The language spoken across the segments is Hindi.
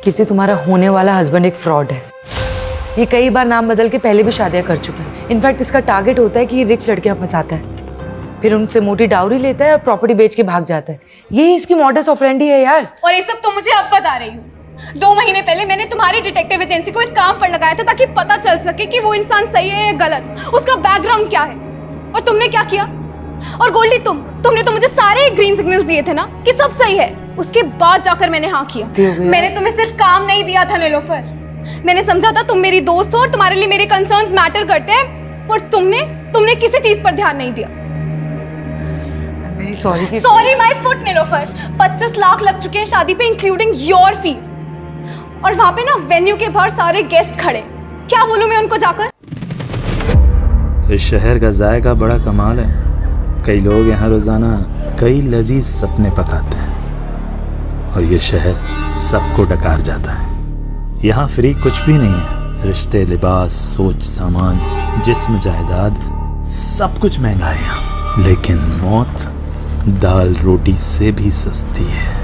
कीर्ति, तुम्हारा होने वाला हस्बैंड एक फ्रॉड है। ये कई बार नाम बदल के पहले भी शादियां कर चुका है। इनफैक्ट इसका टारगेट होता है कि ये रिच लड़कियां फंसाता है, फिर उनसे मोटी डाउरी लेता है और प्रॉपर्टी बेच के भाग जाता है। यही इसकी मॉडस ऑपरेंडी है यार। और ये सब तो मुझे अब बता रही हूँ। 2 महीने पहले मैंने तुम्हारी डिटेक्टिव एजेंसी को इस काम पर लगाया था ताकि पता चल सके कि वो इंसान सही है या गलत, उसका बैकग्राउंड क्या है। और तुमने क्या किया? और गोल्डी, तुमने तो मुझे सारे ग्रीन सिग्नल्स दिए थे ना कि सब सही है। उसके बाद जाकर मैंने हाँ किया। मैंने तुम्हें सिर्फ काम नहीं दिया था नीलोफर, मैंने समझा था तुम मेरी दोस्त हो और तुम्हारे लिए मेरे कंसर्न्स मैटर करते हैं, पर तुमने किसी चीज पर ध्यान नहीं दिया। Sorry my foot Nilofar. 25 lakh लग चुके हैं शादी पे, इंक्लूडिंग योर फीस। और वहां पे ना वेन्यू के बाहर सारे गेस्ट खड़े, क्या बोलूं मैं उनको जाकर? इस शहर का जायका बड़ा कमाल है। कई लोग यहाँ रोजाना कई लजीज सपने पकाते हैं और ये शहर सबको डकार जाता है। यहाँ फ्री कुछ भी नहीं है। रिश्ते, लिबास, सोच, सामान, जिस्म, जायदाद, सब कुछ महंगा है यहाँ। लेकिन मौत दाल रोटी से भी सस्ती है।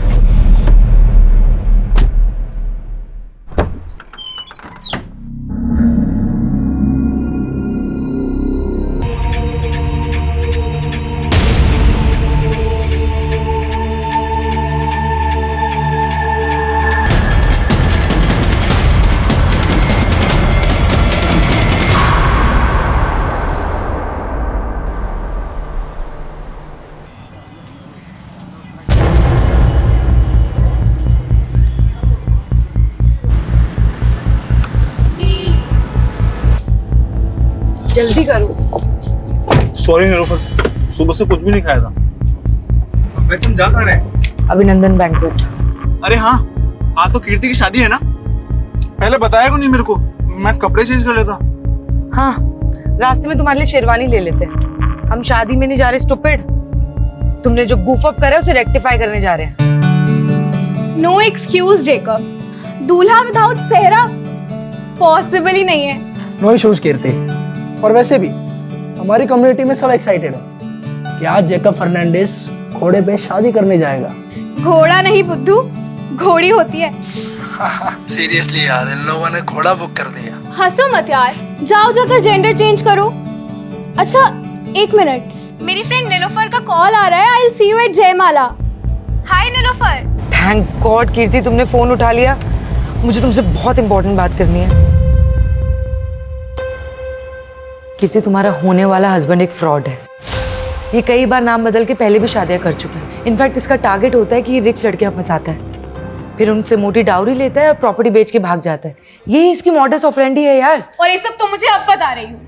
जल्दी करो। सॉरी नीलोफर, सुबह से कुछ भी नहीं खाया था। वैसे हम जा कहाँ रहे हैं? अभिनंदन बैंक्वेट। अरे हाँ, आज तो कीर्ति की शादी है ना। पहले बताया क्यों नहीं मेरे को? मैं कपड़े चेंज कर लेता। हाँ, रास्ते में तुम्हारे लिए शेरवानी ले लेते हैं। हम शादी में नहीं जा रहे स्टूपिड। तुमने जो गूफ अप करा है उसे रेक्टिफाई करने जा रहे हैं। नो एक्सक्यूज जेकब, दूल्हा विदाउट सेहरा पॉसिबल ही नहीं है। नो इश्यूज कीर्ति। और वैसे भी हमारी कम्युनिटी में सब एक्साइटेड है कि आज जेकब फर्नांडिस घोड़े पे शादी करने जाएगा। घोड़ा नहीं बुद्धू, घोड़ी होती है। सीरियसली यार, इन लोगों ने घोड़ा बुक कर दिया। हंसो मत यार, जाओ जाकर जेंडर चेंज करो। अच्छा 1 मिनट, मेरी फ्रेंड नीलोफर का कॉल आ रहा है। I will see you at Jaimala. Hi Nilofar. Thank God Kirti, तुमने फोन उठा लिया। मुझे तुमसे बहुत इंपॉर्टेंट बात करनी है। कीर्ति, तुम्हारा होने वाला हस्बैंड एक फ्रॉड है। ये कई बार नाम बदल के पहले भी शादियां कर चुका है। इनफैक्ट इसका टारगेट होता है कि ये रिच लड़कियां फंसाता है, फिर उनसे मोटी डाउरी लेता है और प्रॉपर्टी बेच के भाग जाता है। यही इसकी मॉडस ऑपरेंडी है यार। और ये सब तो मुझे अब बता रही हूँ।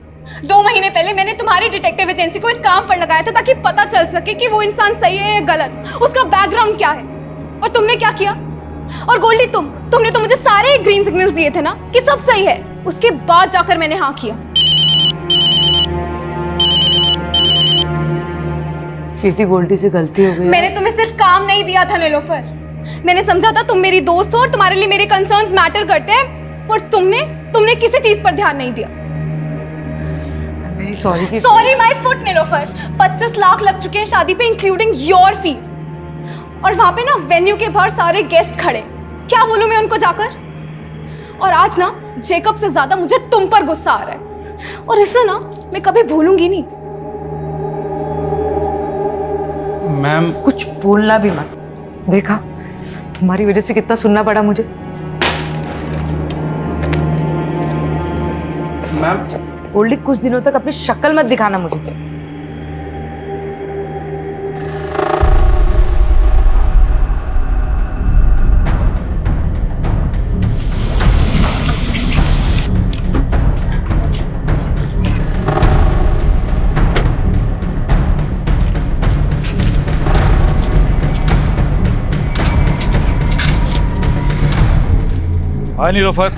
2 महीने पहले मैंने तुम्हारी डिटेक्टिव एजेंसी को इस काम पर लगाया था ताकि पता चल सके कि वो इंसान सही है या गलत, उसका बैकग्राउंड क्या है। और तुमने क्या किया? और गोल्डी, तुमने तो मुझे सारे ग्रीन सिग्नल्स दिए थे ना कि सब सही है। उसके बाद जाकर मैंने हाँ किया। कीर्ति, गोल्डी से गलती हो गई। मैंने तुम्हें सिर्फ काम नहीं दिया था नीलोफर, मैंने समझा था तुम मेरी दोस्त हो और तुम्हारे लिए मेरे कंसर्न्स मैटर करते हैं, पर तुमने किसी चीज पर ध्यान नहीं दिया। Sorry my foot Nilofar. 25 lakh लग चुके हैं शादी पे, इंक्लूडिंग योर फीस। और वहां पे ना वेन्यू के बाहर सारे गेस्ट खड़े, क्या बोलूं मैं उनको जाकर? और आज ना जेकब से ज्यादा मुझे तुम पर गुस्सा आ रहा है, और इसे ना मैं कभी भूलूंगी नहीं। मैम, कुछ बोलना भी मत। देखा, तुम्हारी वजह से कितना सुनना पड़ा मुझे। मैम गोल्डी, कुछ दिनों तक अपनी शक्ल मत दिखाना मुझे। हाय नीलोफर,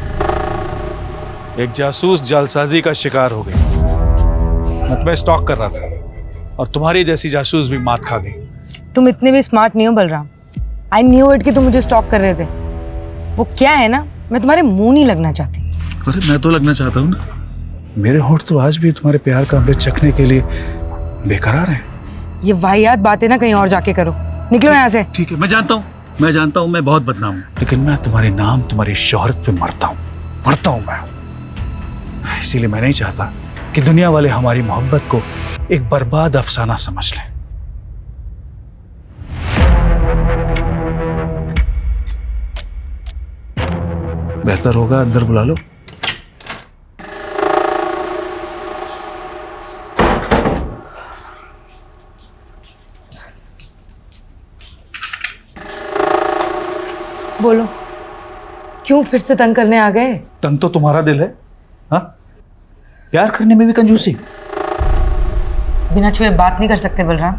एक जासूस जालसाजी का शिकार हो गई। मैं तुम्हें स्टॉक कर रहा था और तुम्हारी जैसी जासूस भी मात खा गई। तुम इतने भी स्मार्ट नहीं हो बलराम। आई न्यू इट कि तुम मुझे स्टॉक कर रहे थे। वो क्या है ना, मैं तुम्हारे मुंह नहीं लगना चाहती। अरे मैं तो लगना चाहता हूँ ना। मेरे होठ तो आज भी तुम्हारे प्यार का अमृत चखने के लिए बेकरार हैं। ये वाहियात बातें ना कहीं और जाके करो। निकलो यहाँ से। ठीक है, मैं जानता हूँ मैं जानता हूं मैं बहुत बदनाम हूं, लेकिन मैं तुम्हारे नाम, तुम्हारी शोहरत पे मरता हूं मैं। इसीलिए मैं नहीं चाहता कि दुनिया वाले हमारी मोहब्बत को एक बर्बाद अफसाना समझ लें। बेहतर होगा अंदर बुला लो। बोलो, क्यों फिर से तंग करने आ गए? तंग तो तुम्हारा दिल है, हाँ? प्यार करने में भी कंजूसी। बिना छुए बात नहीं कर सकते बलराम।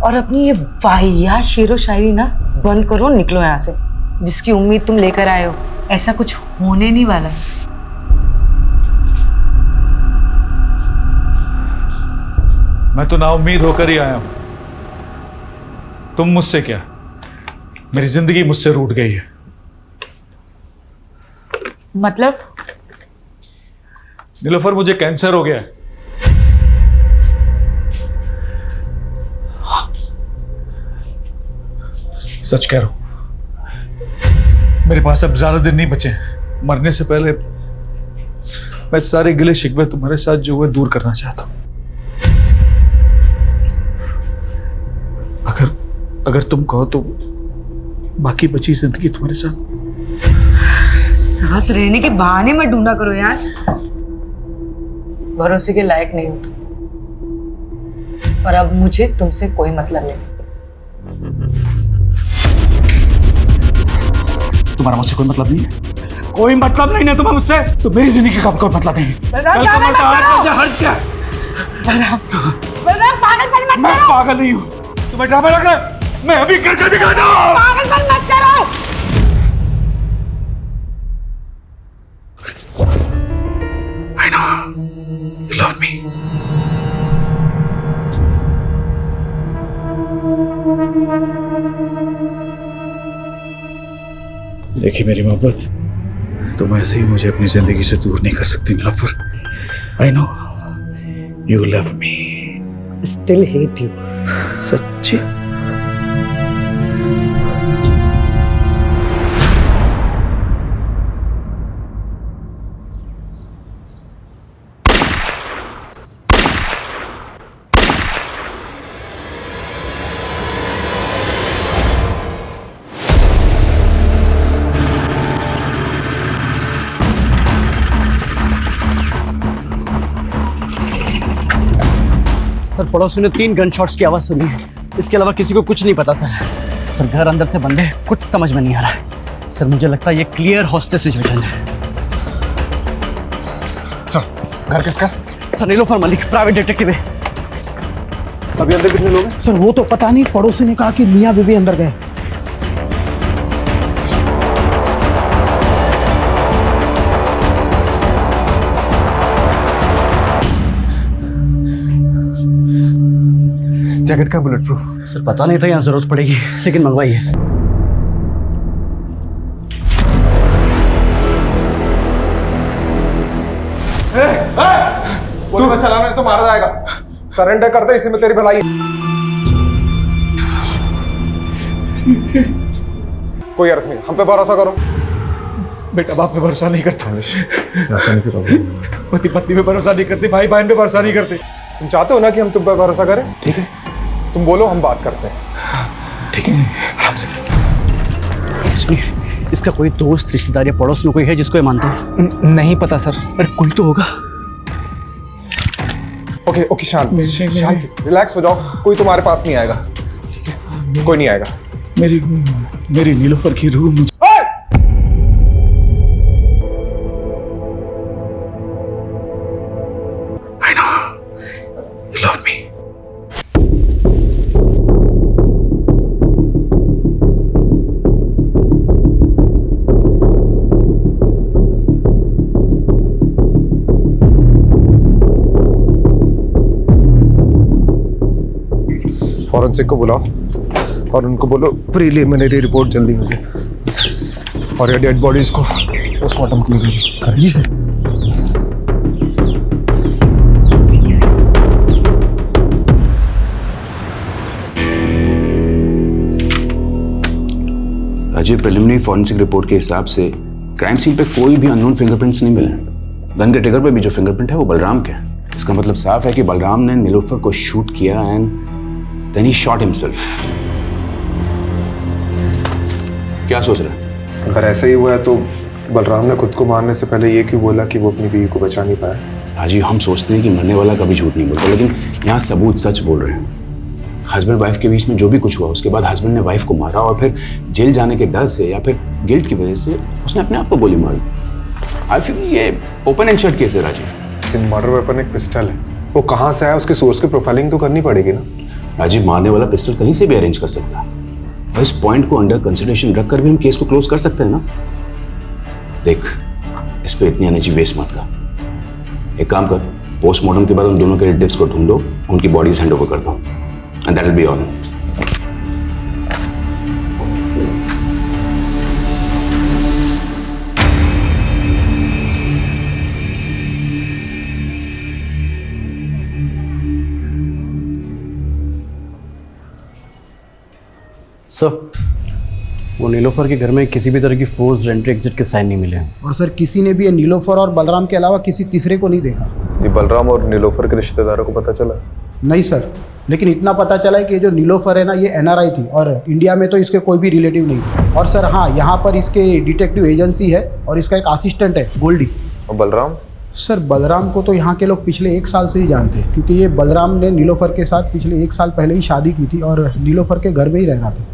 और अपनी ये वाहियात शेरो शायरी ना बंद करो, निकलो यहाँ से। जिसकी उम्मीद तुम लेकर आए हो, ऐसा कुछ होने नहीं वाला है। मैं तो नाउम्मीद होकर ही आया हूं। तुम मुझसे क्या, मेरी जिंदगी मुझसे रूठ गई है। मतलब? नीलोफर, मुझे कैंसर हो गया है। सच कह रहा हूं, मेरे पास अब ज्यादा दिन नहीं बचे हैं। मरने से पहले मैं सारे गिले शिकवे तुम्हारे साथ जो हुए दूर करना चाहता हूं। अगर तुम कहो तो बाकी बची जिंदगी तुम्हारे साथ रहने के बहाने मत ढूंढा करो यार। भरोसे के लायक नहीं हो तुम। और अब मुझे तुमसे कोई मतलब नहीं। तुम्हारा मुझसे कोई मतलब नहीं है? कोई मतलब नहीं है तुम्हें मुझसे? तो मेरी जिंदगी का कोई मतलब नहीं है। कल का मरता आज मुझे हर्ष क्या है? मैं पागल नहीं हूँ। तुम्हें ड्रामा लग रहा है? मैं अभी करके दिखाता हूँ। पागलपन मत करो। I know you love me. देखिए मेरी मोहब्बत, तुम ऐसे ही मुझे अपनी जिंदगी से दूर नहीं कर सकती Nilofar. I know you love me. Still hate you. सच्ची? सर, पड़ोसी ने 3 गन शॉट्स की आवाज सुनी है। इसके अलावा किसी को कुछ नहीं पता सर। घर अंदर से बंद है, कुछ समझ में नहीं आ रहा है। सर मुझे लगता है ये क्लियर हॉस्टेज सिचुएशन है। चल, घर किसका? Sir Nilofar Malik, private detective है। अभी अंदर कितने लोग हैं? सर वो तो पता नहीं, पड़ोसी ने कहा कि मियाँ बीबी अंदर गए। जैकेट का बुलेट प्रूफ? सर पता नहीं था यहाँ जरूरत पड़ेगी, लेकिन मंगवाई है। तू मत चलाना, नहीं तो मारा जाएगा। सरेंडर कर दे, इसी में तेरी भलाई है। कोई अर्ज नहीं, हम पे भरोसा करो। बेटा बाप पे भरोसा नहीं करता, ऐसा नहीं करोगे। पति पत्नी पे भरोसा नहीं करती, भाई बहन पे भरोसा नहीं करते। तुम चाहते हो ना कि हम तुम पे भरोसा करें? ठीक है, तुम बोलो, हम बात करते हैं। ठीक है, आराम से। सुनिए, इसका कोई दोस्त, रिश्तेदार या पड़ोस में कोई है जिसको ये मानता हो? नहीं पता सर। अरे कोई तो होगा। ओके ओके, शांत शांत, रिलैक्स हो जाओ। कोई तुम्हारे पास नहीं आएगा, ठीक है? कोई नहीं आएगा। मेरी नीलोफर की रूह मुझे I know you love me. Forensic को बुलाओ और उनको बोलो प्रीलिमिनरी रिपोर्ट जल्दी मुझे, और ये डेड बॉडीज को पोस्टमार्टम के लिए भेजो। जी sir. Rajiv, preliminary forensic report के हिसाब से क्राइम सीन पे कोई भी अननोन फिंगरप्रिंट्स नहीं मिले। गन के ट्रिगर पे भी जो फिंगरप्रिंट है वो बलराम के है। इसका मतलब साफ है कि बलराम ने नीलोफर को शूट किया and then he shot himself. क्या सोच रहे हैं? अगर ऐसा ही हुआ है तो बलराम ने खुद को मारने से पहले ये क्यों बोला कि वो अपनी बीवी को बचा नहीं पाया? राजीव, हम सोचते हैं कि मरने वाला कभी झूठ नहीं बोलता, लेकिन यहाँ सबूत सच बोल रहे हैं। हस्बैंड वाइफ के बीच में जो भी कुछ हुआ, उसके बाद हस्बैंड ने वाइफ को मारा और फिर जेल जाने के डर से या फिर गिल्ट की वजह से उसने अपने आप को गोली मारी। आई फील ये ओपन एंड शट केस है राजीव। लेकिन मर्डर वेपन एक पिस्टल है, वो कहाँ से आया उसके सोर्स की प्रोफाइलिंग तो करनी पड़ेगी ना। राजीव, मारने वाला पिस्टल कहीं से भी अरेंज कर सकता है और इस पॉइंट को अंडर कंसिडरेशन रखकर भी हम केस को क्लोज कर सकते हैं ना। देख, इस पे इतनी एनर्जी वेस्ट मत कर। एक काम कर, पोस्टमार्टम के बाद उन दोनों के रिलेटिव्स को ढूंढो, उनकी बॉडीज हैंड ओवर कर दो and that will be all. Sir, वो नीलोफर के घर में किसी भी तरह की फोर्स एंट्री एग्जिट के साइन नहीं मिले हैं। और सर किसी ने भी ये नीलोफर और बलराम के अलावा किसी तीसरे को नहीं देखा। ये बलराम और नीलोफर के रिश्तेदारों को पता चला? नहीं सर, लेकिन इतना पता चला है कि जो नीलोफर है ना, ये एनआरआई थी और इंडिया में तो इसके कोई भी रिलेटिव नहीं। और सर हाँ, यहाँ पर इसके डिटेक्टिव एजेंसी है और इसका एक असिस्टेंट है गोल्डी। और बलराम? सर बलराम को तो यहाँ के लोग पिछले 1 साल से ही जानते हैं, क्योंकि ये बलराम ने नीलोफर के साथ पिछले 1 साल पहले ही शादी की थी और नीलोफर के घर में ही रहना था।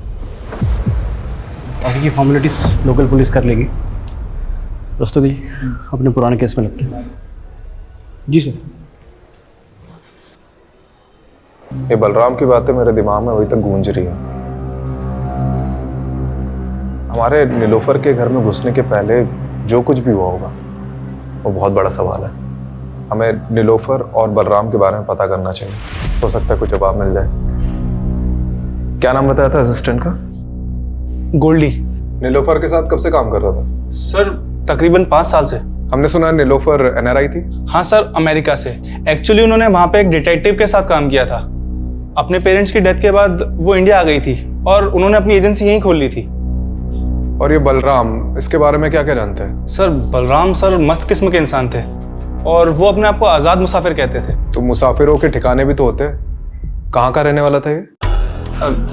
बाकी की फॉर्मेलिटीज लोकल पुलिस कर लेगी। दोस्तों भी अपने पुराने केस में लगते हैं। जी सर। ये बलराम की बातें मेरे दिमाग में अभी तक गूंज रही है। हमारे नीलोफर के घर में घुसने के पहले जो कुछ भी हुआ होगा वो बहुत बड़ा सवाल है। हमें नीलोफर और बलराम के बारे में पता करना चाहिए, हो सकता है कुछ जवाब मिल जाए। क्या नाम बताया था असिस्टेंट का? गोल्डी। नीलोफर के साथ कब से काम कर रहा था? सर तकरीबन 5 साल से। हमने सुना नीलोफर एनआरआई थी। हाँ सर, अमेरिका से। एक्चुअली उन्होंने वहाँ पे एक डिटेक्टिव के साथ काम किया था। अपने पेरेंट्स की डेथ के बाद वो इंडिया आ गई थी और उन्होंने अपनी एजेंसी यहीं खोल ली थी। और ये बलराम, इसके बारे में क्या क्या जानते हैं? सर बलराम सर मस्त किस्म के इंसान थे और वो अपने आप को आज़ाद मुसाफिर कहते थे। तो मुसाफिरों के ठिकाने भी तो होते हैं। कहाँ का रहने वाला था ये?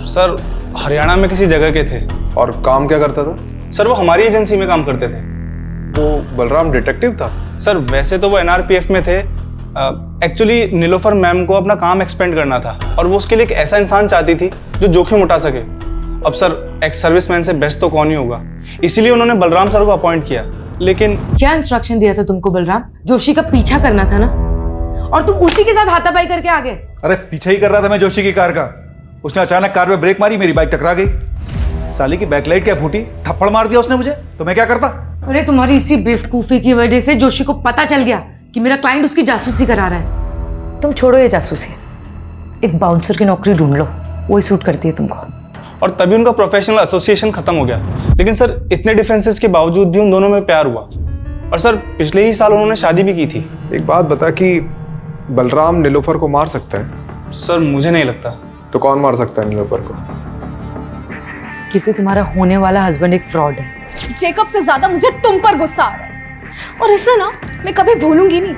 सर हरियाणा में किसी जगह के थे। और काम क्या करता था? सर वो हमारी एजेंसी में काम करते थे। वो बलराम डिटेक्टिव था? सर वैसे तो वो एनआरपीएफ में थे। एक्चुअली नीलोफर मैम को अपना काम एक्सपेंड करना था और वो उसके लिए एक ऐसा इंसान चाहती थी जो जोखिम उठा सके। अब सर एक्स सर्विसमैन से बेस्ट तो कौन ही होगा, इसीलिए उन्होंने बलराम सर को अपॉइंट किया। लेकिन क्या इंस्ट्रक्शन दिया था तुमको बलराम? जोशी का पीछा करना था ना, और तुम उसी के साथ हाथापाई करके आ गए। अरे पीछे ही कर रहा था मैं जोशी की कार का। उसने अचानक कार में ब्रेक मारी, मेरी बाइक टकरा गई। साली की बैकलाइट क्या फूटी, थप्पड़ मार दिया उसने मुझे, तो मैं क्या करता? अरे तुम्हारी इसी बेवकूफी की वजह से जोशी को पता चल गया कि मेरा क्लाइंट उसकी जासूसी करा रहा है। तुम छोड़ो ये जासूसी, एक बाउंसर की नौकरी ढूंढ लो, वही सूट करती है तुमको। और तभी उनका प्रोफेशनल एसोसिएशन खत्म हो गया। लेकिन सर इतने डिफरेंसेस के बावजूद भी उन दोनों में प्यार हुआ और सर पिछले ही साल उन्होंने शादी भी की थी। एक बात बता कि बलराम नीलोफर को मार सकता है? सर मुझे नहीं लगता। तो कौन मार सकता है नीलोफर को? कीर्ति, तुम्हारा होने वाला हस्बैंड एक फ्रॉड है। जेकब से ज्यादा मुझे तुम पर गुस्सा आ रहा है और इसे ना मैं कभी भूलूंगी नहीं।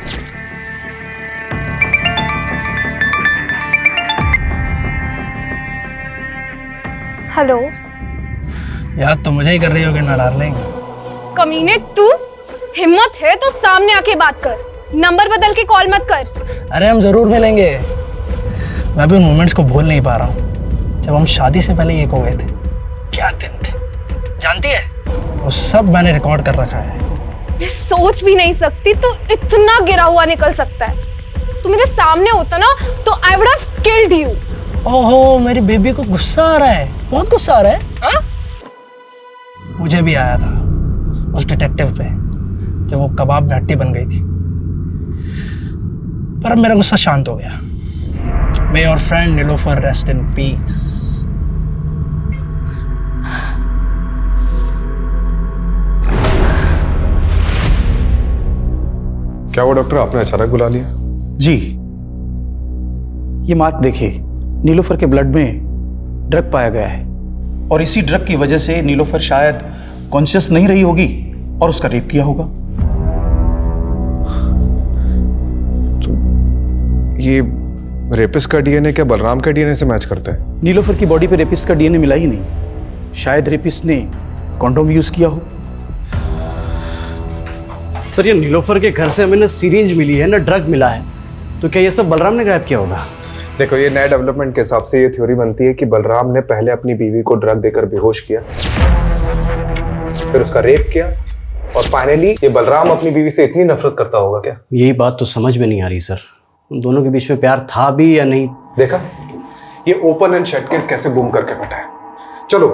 हेलो याद तो मुझे ही कर रही होगी ना डार्लिंग। कमीने, तू हिम्मत है तो सामने आके बात कर, नंबर बदल के कॉल मत कर। अरे हम जरूर मिलेंगे। मैं भी उन मोमेंट्स को भूल नहीं पा रहा हूँ जब हम शादी से पहले एक हो गए थे। क्या दिन थे, जानती है? वो सब मैंने रिकॉर्ड कर रखा है। मैं सोच भी नहीं सकती तू इतना गिरा हुआ निकल सकता है। तू मेरे सामने होता ना तो I would have killed you. ओहो, मेरी बेबी को गुस्सा आ रहा है, बहुत गुस्सा आ रहा है। हा? मुझे भी आया था उस डिटेक्टिव पे जब वो कबाब में हड्डी बन गई थी, पर अब मेरा गुस्सा शांत हो गया। May your friend Nilofer rest in peace. क्या वो डॉक्टर आपने अचानक बुला लिया? जी, ये मार्क देखिए, नीलोफर के ब्लड में ड्रग पाया गया है और इसी ड्रग की वजह से नीलोफर शायद कॉन्शियस नहीं रही होगी और उसका रेप किया होगा। तो ये रेपिस्ट का डीएनए क्या बलराम के डीएनए से मैच करता है? नीलोफर की बॉडी पे रेपिस्ट का डीएनए मिला ही नहीं। शायद रेपिस्ट ने कॉन्डोम यूज किया हो। सर ये नीलोफर के घर से हमें ना सिरिंज मिली है ना ड्रग मिला है, तो क्या ये सब बलराम ने गायब किया होगा? देखो, ये नए डेवलपमेंट के हिसाब से ये थ्योरी बनती है कि बलराम ने पहले अपनी बीवी को ड्रग देकर बेहोश किया, फिर उसका रेप किया, और फाइनली ये बलराम अपनी बीवी से इतनी नफरत करता होगा क्या? यही बात तो समझ में नहीं आ रही सर, उन दोनों के बीच में प्यार था भी या नहीं। देखा, ये ओपन एंड शट केस कैसे बूम करके बैठा है। चलो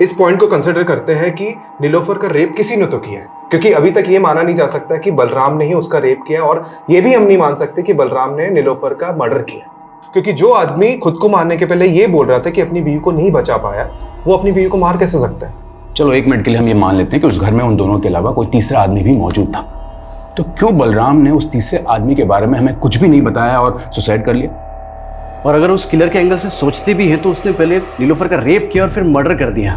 इस पॉइंट को कंसिडर करते हैं कि नीलोफर का रेप किसी ने तो किया है, क्योंकि अभी तक ये माना नहीं जा सकता कि बलराम ने ही उसका रेप किया, और ये भी हम नहीं मान सकते कि बलराम ने नीलोफर का मर्डर किया, क्योंकि जो आदमी खुद को मारने के पहले ये बोल रहा था कि अपनी बीवी को नहीं बचा पाया, वो अपनी बीवी को मार कैसे सकता है? चलो 1 मिनट के लिए हम ये मान लेते हैं कि उस घर में उन दोनों के अलावा कोई तीसरा आदमी भी मौजूद था, तो क्यों बलराम ने उस तीसरे आदमी के बारे में हमें कुछ भी नहीं बताया और सुसाइड कर लिया? और अगर उस किलर के एंगल से सोचते भी हैं तो उसने पहले नीलोफर का रेप किया और फिर मर्डर कर दिया,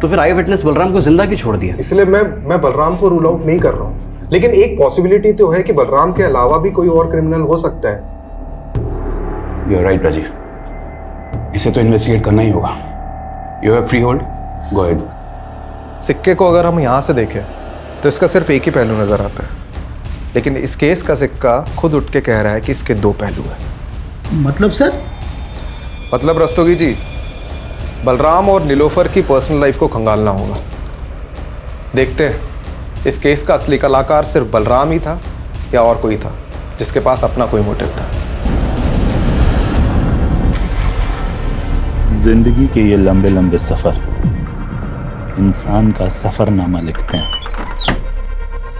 तो फिर आई विटनेस बलराम को जिंदा क्यों छोड़ दिया? इसलिए मैं बलराम को रूल आउट नहीं कर रहा हूँ, लेकिन एक पॉसिबिलिटी तो है कि बलराम के अलावा भी कोई और क्रिमिनल हो सकता है। यू आर राइट राजीव, इसे तो इन्वेस्टिगेट करना ही होगा। You have free hold, go ahead. सिक्के को अगर हम यहाँ से देखें तो इसका सिर्फ एक ही पहलू नजर आता है, लेकिन इस केस का सिक्का खुद उठ के कह रहा है कि इसके 2 पहलू हैं। मतलब सर? मतलब रस्तोगी जी, बलराम और नीलोफर की पर्सनल लाइफ को खंगालना होगा। देखते हैं इस केस का असली कलाकार सिर्फ बलराम ही था या और कोई था जिसके पास अपना कोई मोटिव था। जिंदगी के ये लंबे लंबे सफर इंसान का सफरनामा लिखते हैं।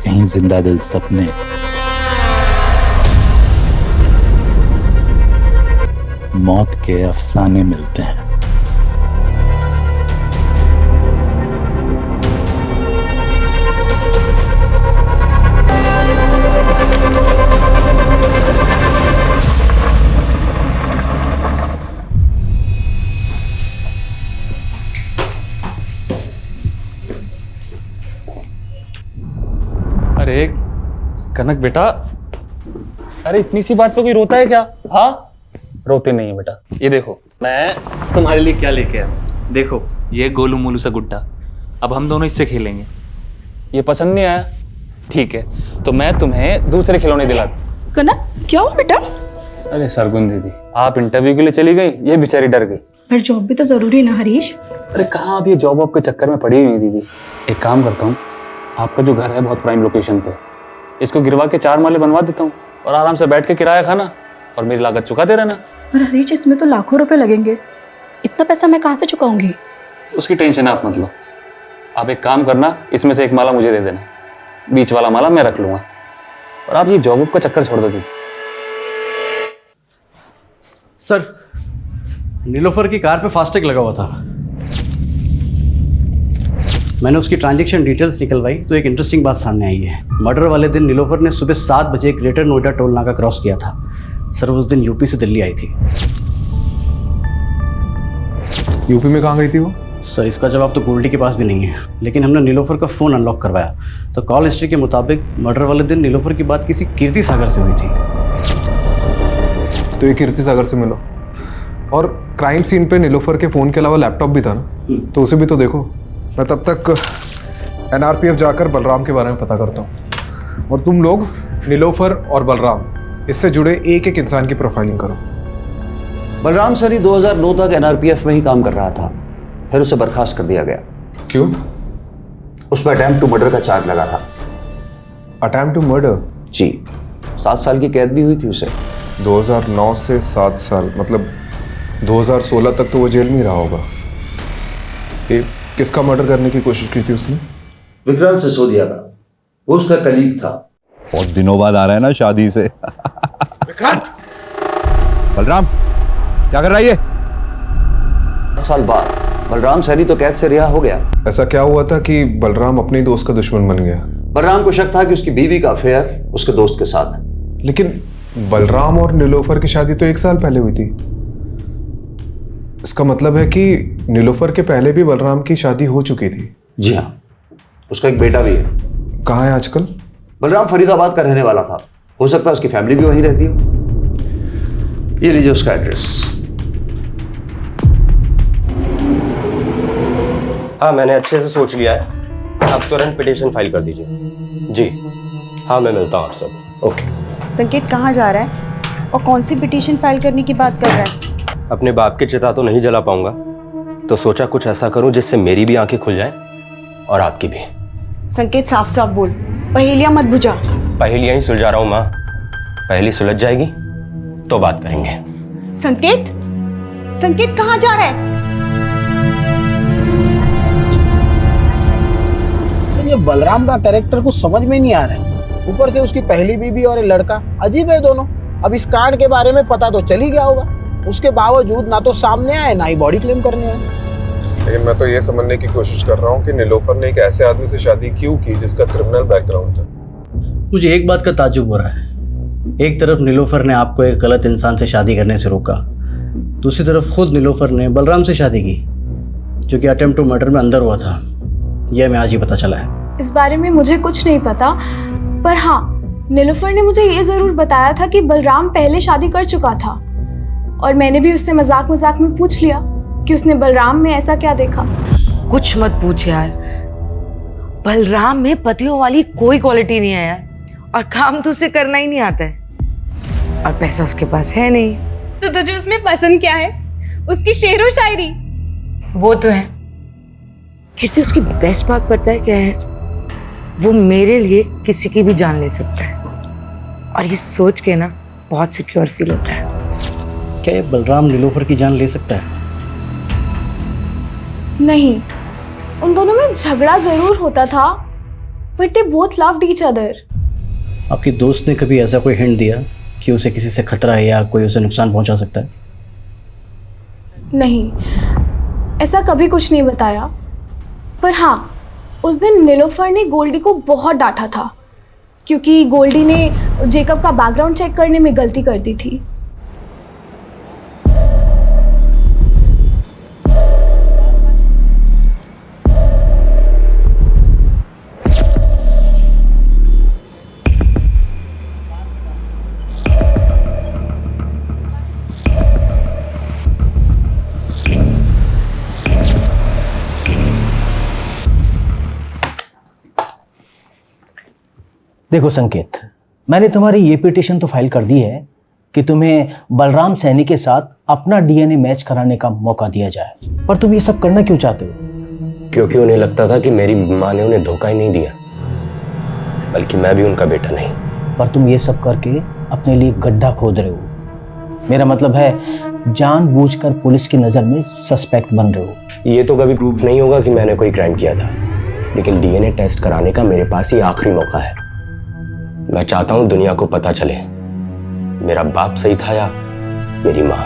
कहीं जिंदा दिल सपने, मौत के अफसाने मिलते हैं। अरे कनक बेटा, अरे इतनी सी बात पे कोई रोता है क्या? हाँ, रोते नहीं है बेटा। ये देखो, मैं तुम्हारे लिए क्या लेके आया। देखो, ये गोलू मोलू सा गुड्डा, अब हम दोनों इससे खेलेंगे। ये पसंद नहीं आया? ठीक है, तो मैं तुम्हें दूसरे खिलौने दिला दूं। कनक, क्या हुआ बेटा? अरे सरगुन दीदी, आप इंटरव्यू के लिए चली गई, ये बेचारी डर गई। पर जॉब भी तो जरूरी है ना हरीश? अरे कहाँ, आप ये जॉब वॉब के चक्कर में पड़ी हुई है दीदी। एक काम करता हूँ, आपका जो घर है बहुत प्राइम लोकेशन पे, इसको गिरवा के 4 माले बनवा देता हूँ और आराम से बैठ के किराया खाना और मेरी लागत चुका दे रहना। पर हरीश, इसमें तो लाखों रुपए लगेंगे, इतना पैसा मैं कहाँ से चुकाऊंगी? उसकी टेंशन आप मत लो। आप एक काम करना, इसमें से एक माला मुझे दे देना, बीच वाला माला मैं रख लूंगा, और आप ये जॉब का चक्कर छोड़ दो दीदी। सर, नीलोफर की कार पे फास्टैग लगा हुआ था, मैंने उसकी ट्रांजैक्शन डिटेल्स निकलवाई तो एक इंटरेस्टिंग बात सामने आई है। मर्डर वाले दिन नीलोफर ने सुबह 7 बजे ग्रेटर नोएडा टोल नाका क्रॉस किया था। सर, उस दिन यूपी से दिल्ली आई थी। यूपी में कहाँ गई थी वो? सर, इसका जवाब तो गोल्डी के पास भी नहीं है, लेकिन हमने नीलोफर का फ़ोन अनलॉक करवाया तो कॉल हिस्ट्री के मुताबिक मर्डर वाले दिन नीलोफर की बात किसी कीर्ति सागर से हुई थी। तो ये कीर्ति सागर से मिलो, और क्राइम सीन पे नीलोफर के फ़ोन के अलावा लैपटॉप भी था ना, तो उसे भी तो देखो। मैं तब तक NRPF जाकर बलराम के बारे में पता करता हूँ, और तुम लोग नीलोफर और बलराम इससे जुड़े एक एक इंसान की प्रोफाइलिंग करो। बलराम सर ही 2009 तक NRPF में ही काम कर रहा था, फिर उसे बर्खास्त कर दिया गया। क्यों? उसमें अटेम्प्ट टू मर्डर का चार्ज लगा था। Attempt to murder? जी, 7 साल की कैद भी हुई थी उसे। 2009 से 7 साल, मतलब 2016 तक तो वो जेल में ही रहा होगा। ये किसका मर्डर करने की कोशिश की थी उसने? विक्रांत सिसोदिया का, वो उसका कलीग था। बहुत दिनों बाद आ रहा है ना शादी से। विक्रांत! बलराम, क्या कर रहा है ये? 7 साल बाद बलराम सैनी तो कैद से रिहा हो गया। ऐसा क्या हुआ था कि बलराम अपने दोस्त का दुश्मन बन गया? बलराम को शक था कि उसकी बीवी का अफेयर उसके दोस्त के साथ है। लेकिन बलराम और नीलोफर की शादी तो 1 साल पहले हुई थी। इसका मतलब है कि नीलोफर के पहले भी बलराम की शादी हो चुकी थी? जी हाँ, उसका एक बेटा भी है। कहाँ है आजकल? बलराम फरीदाबाद का रहने वाला था, हो सकता है उसकी फैमिली भी वहीं रहती हो। ये लीजिए उसका एड्रेस। हाँ, मैंने अच्छे से सोच लिया है। आप तुरंत पिटीशन फाइल कर दीजिए। जी हाँ, मैं मिलता हूँ आप सब। ओके। संकेत कहाँ जा रहा है और कौन सी पिटीशन फाइल करने की बात कर रहा है? अपने बाप की चिता तो नहीं जला पाऊंगा, तो सोचा कुछ ऐसा करूं जिससे मेरी भी आंखें खुल जाएं और आपकी भी। संकेत साफ साफ बोल, पहेलियां मत बुझा। पहेलियां ही सुलझा रहा हूं माँ। पहेली सुलझ जाएगी तो बात करेंगे। संकेत, संकेत कहाँ जा रहा है? सर, ये बलराम का कैरेक्टर कुछ समझ में नहीं आ रहा है। ऊपर से उसकी पहली बीवी और ये लड़का अजीब है दोनों। अब इस कांड के बारे में पता तो चल ही गया होगा, उसके बावजूद ना तो सामने आए ना ही बॉडी क्लेम करने आए। लेकिन मैं तो ये समझने की कोशिश कर रहा हूँ कि नीलोफर ने एक ऐसे आदमी से शादी क्यों की जिसका क्रिमिनल बैकग्राउंड था। मुझे एक बात का ताज्जुब हो रहा है। एक तरफ नीलोफर ने आपको एक गलत इंसान से शादी करने से रोका, दूसरी तरफ खुद नीलोफर ने बलराम से शादी की, जो कि अटेम्प्ट टू मर्डर में अंदर हुआ था। यह हमें आज ही पता चला है। इस बारे में मुझे कुछ नहीं पता, पर हाँ, नीलोफर ने मुझे ये जरूर बताया था कि बलराम पहले शादी कर चुका था, और मैंने भी उससे मजाक मजाक में पूछ लिया कि उसने बलराम में ऐसा क्या देखा। कुछ मत पूछ यार, बलराम में पतियों वाली कोई क्वालिटी नहीं है यार, और काम तो उसे करना ही नहीं आता है, और पैसा उसके पास है नहीं। तो तुझे उसमें पसंद क्या है? उसकी शेरो शायरी? वो तो है। कीर्ति, उसकी बेस्ट बात पता है क्या है? वो मेरे लिए किसी की भी जान ले सकता है, और ये सोच के ना बहुत सिक्योर फील होता है। क्या ये बलराम नीलोफर की जान ले सकता है? नहीं, उन दोनों में झगड़ा जरूर होता था, but they both loved each other. आपकी दोस्त ने कभी ऐसा कोई हिंट दिया कि उसे किसी से खतरा है या कोई उसे नुकसान पहुंचा सकता है? नहीं, ऐसा कभी कुछ नहीं बताया। पर हाँ, उस दिन नीलोफर ने गोल्डी को बहुत डांटा था, क्योंकि गोल्डी ने जेकब का बैकग्राउंड चेक करने में गलती कर दी थी। देखो संकेत, मैंने तुम्हारी ये पिटीशन तो फाइल कर दी है कि तुम्हें बलराम सैनी के साथ अपना डीएनए मैच कराने का मौका दिया जाए, पर तुम ये सब करना क्यों चाहते हो? क्योंकि उन्हें लगता था कि मेरी माँ ने उन्हें धोखा ही नहीं दिया, बल्कि मैं भी उनका बेटा नहीं। पर तुम ये सब करके अपने लिए गड्ढा खोद रहे हो। मेरा मतलब है जानबूझकर पुलिस की नजर में सस्पेक्ट बन रहे हो। ये तो कभी प्रूफ नहीं होगा कि मैंने कोई क्राइम किया था, लेकिन डीएनए टेस्ट कराने का मेरे पास ही आखिरी मौका है। मैं चाहता हूं दुनिया को पता चले मेरा बाप सही था या मेरी माँ।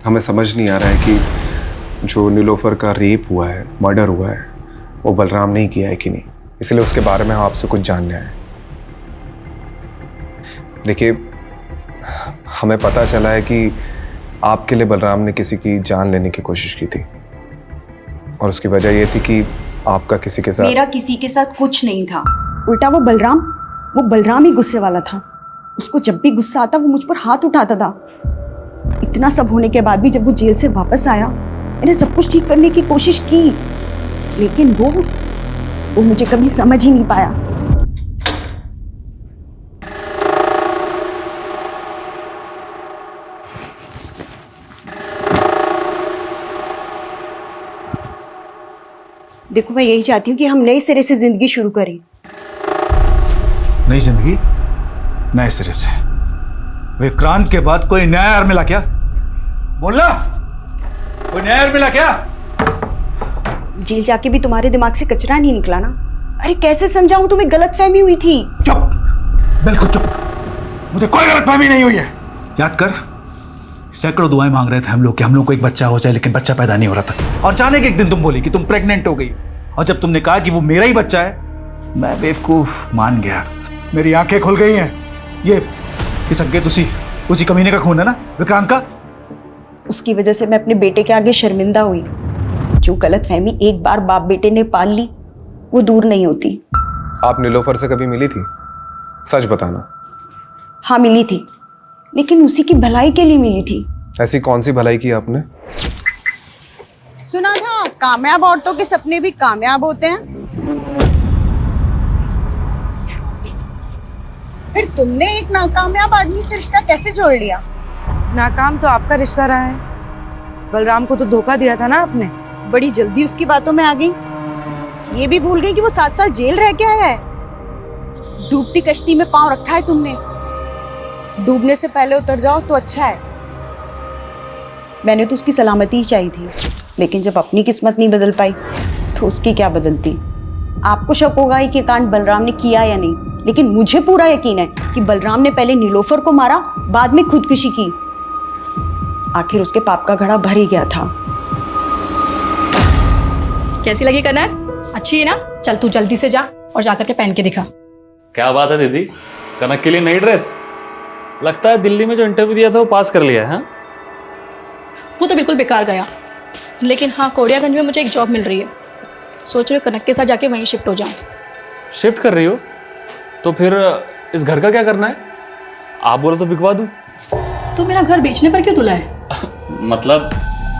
हमें समझ नहीं आ रहा है कि जो नीलोफर का रेप हुआ है, मर्डर हुआ है, वो बलराम ने ही किया है कि नहीं। इसलिए उसके बारे में हम आपसे कुछ जानना है। देखिए, हमें पता चला है कि आपके लिए बलराम ने किसी की जान लेने की कोशिश की थी, और उसकी वजह ये थी कि आपका किसी के साथ। मेरा किसी के साथ कुछ नहीं था, उल्टा वो बलराम ही गुस्से वाला था। उसको जब भी गुस्सा आता वो मुझ पर हाथ उठाता था। इतना सब होने के बाद भी जब वो जेल से वापस आया, मैंने सब कुछ ठीक करने की कोशिश की, लेकिन वो मुझे कभी समझ ही नहीं पाया। देखो, मैं यही चाहती हूँ कि हम नए सिरे से जिंदगी शुरू करें। नई जिंदगी नए सिरे से? विक्रांत के बाद कोई नया यार मिला क्या? बोलना, कोई नया यार मिला क्या? जेल जाके भी तुम्हारे दिमाग से कचरा नहीं निकला ना? अरे कैसे समझाऊं, तुम्हें गलतफहमी हुई थी। चुप, बिल्कुल चुप। मुझे कोई गलतफहमी नहीं हुई है। याद कर, सैकड़ों दुआएं मांग रहे थे हम लोग कि हम लोग को एक बच्चा हो जाए, लेकिन बच्चा पैदा नहीं हो रहा था। और अचानक एक दिन तुम बोली कि तुम प्रेग्नेंट हो गई, और जब तुमने कहा कि वो मेरा ही बच्चा है, मैं बेवकूफ मान गया। मेरी आंखें खुल गई हैं। ये संकेत उसी कमीने का खून है ना, विक्रांत का। उसकी वजह से मैं अपने बेटे के आगे शर्मिंदा हुई। जो गलतफहमी एक बार बाप बेटे ने पाल ली, वो दूर नहीं होती। आप नीलोफर से कभी मिली थी? सच बताना। हाँ मिली थी, लेकिन उसी की भलाई के लिए मिली थी। ऐसी कौन सी भलाई की आपने? सुना था कामयाब औरतों के सपने भी कामयाब होते हैं। फिर तुमने एक नाकामयाब आदमी से रिश्ता कैसे जोड़ लिया? नाकाम तो आपका रिश्ता रहा है। बलराम को तो धोखा दिया था ना आपने। बड़ी जल्दी उसकी बातों में आ गई। ये भी भूल गई कि वो 7 साल जेल रह के आया है। डूबती कश्ती में पांव रखा है तुमने। डूबने से पहले उतर जाओ तो अच्छा है। मैंने तो उसकी सलामती ही चाहिए थी, लेकिन जब अपनी किस्मत नहीं बदल पाई तो उसकी क्या बदलती। आपको शक होगा ही कि कांड बलराम ने किया या नहीं, लेकिन मुझे पूरा यकीन है कि बलराम ने पहले नीलोफर को मारा, बाद में खुदकुशी की। आखिर उसके पाप का घड़ा भर ही गया था। कैसी लगी कनक? अच्छी है ना? चल तू जल्दी से जा और जाकर के पहन के दिखा। क्या बात है दीदी, कनक के लिए नई ड्रेस? लगता है दिल्ली में जो इंटरव्यू दिया था वो पास कर लिया है। हाँ? वो तो बिल्कुल बेकार गया, लेकिन हाँ कोड़ियागंज में मुझे एक जॉब मिल रही है। सोच रही हूँ कनक के साथ जाके वहीं शिफ्ट हो जाऊँ। शिफ्ट कर रही हो? तो फिर इस घर का क्या करना है? आप बोलो तो बिकवा दूँ। तो मेरा घर बेचने पर क्यों तुला है? मतलब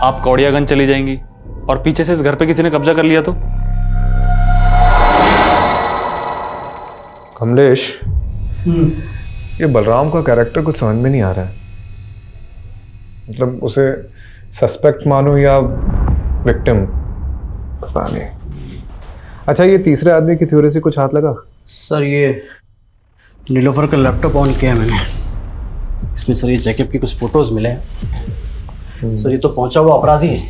आप कौड़ियागंज चली जाएंगी और पीछे से इस घर पे किसी ने कब्जा कर लिया तो? कमलेश, ये बलराम का कैरेक्टर कुछ समझ में नहीं आ रहा है। मतलब उसे सस्पेक्ट मानो या विक्टिम, पता नहीं। अच्छा, ये तीसरे आदमी की थ्योरी से कुछ हाथ लगा? सर ये नीलोफर का लैपटॉप ऑन किया है मैंने। इसमें सर ये जैकब की कुछ फोटोज मिले हैं। सर ये तो पहुंचा हुआ अपराधी है,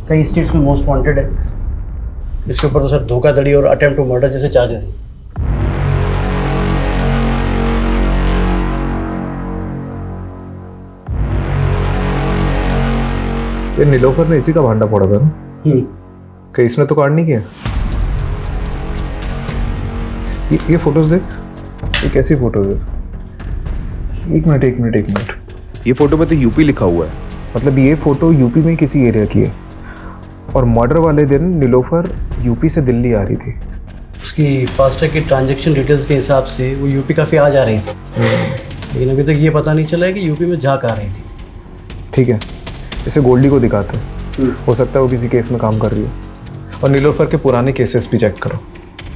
कई स्टेट्स में मोस्ट वांटेड है। इसके ऊपर तो सर धोखाधड़ी और अटेम्प्ट टू मर्डर जैसे चार्जेस हैं। ये नीलोफर ने इसी का भांडा फोड़ा था ना? कहीं इसने तो कांड नहीं किया? ये फोटोज देख, ये कैसी फोटोज है? एक मिनट। ये फोटो में तो यूपी लिखा हुआ है। मतलब ये फोटो यूपी में किसी एरिया की है और मर्डर वाले दिन नीलोफर यूपी से दिल्ली आ रही थी। उसकी फास्टैग की ट्रांजैक्शन डिटेल्स के हिसाब से वो यूपी काफ़ी आ जा रही थी, लेकिन अभी तक ये पता नहीं चला है कि यूपी में जा कहाँ रही थी। ठीक है, इसे गोल्डी को दिखाते हैं, हो सकता है वो किसी केस में काम कर रही हो। और नीलोफर के पुराने केसेस भी चेक करो।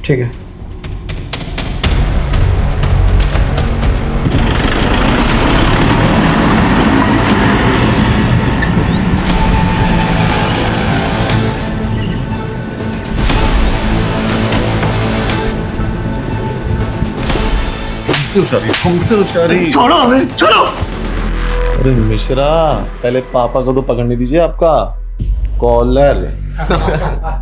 ठीक है। छोड़ो हमें, छोड़ो। अरे मिश्रा, पहले पापा को तो पकड़ने दीजिए आपका कॉलर।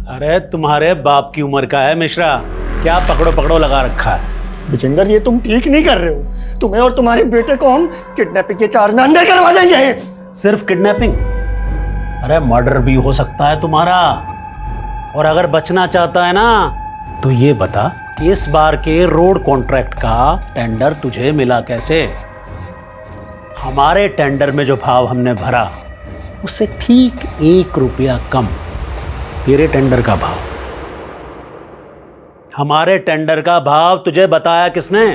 अरे तुम्हारे बाप की उम्र का है मिश्रा, क्या पकड़ो पकड़ो लगा रखा है। विजेंदर, ये तुम ठीक नहीं कर रहे हो। तुम्हें और तुम्हारे बेटे को हम किडनैपिंग के चार्ज में अंदर करवा देंगे। सिर्फ किडनैपिंग? अरे मर्डर भी हो सकता है तुम्हारा। और अगर बचना चाहता है ना तो ये बता, इस बार के रोड कॉन्ट्रैक्ट का टेंडर तुझे मिला कैसे? हमारे टेंडर में जो भाव हमने भरा उससे ठीक 1 रुपया कम तेरे टेंडर का भाव। हमारे टेंडर का भाव तुझे बताया किसने?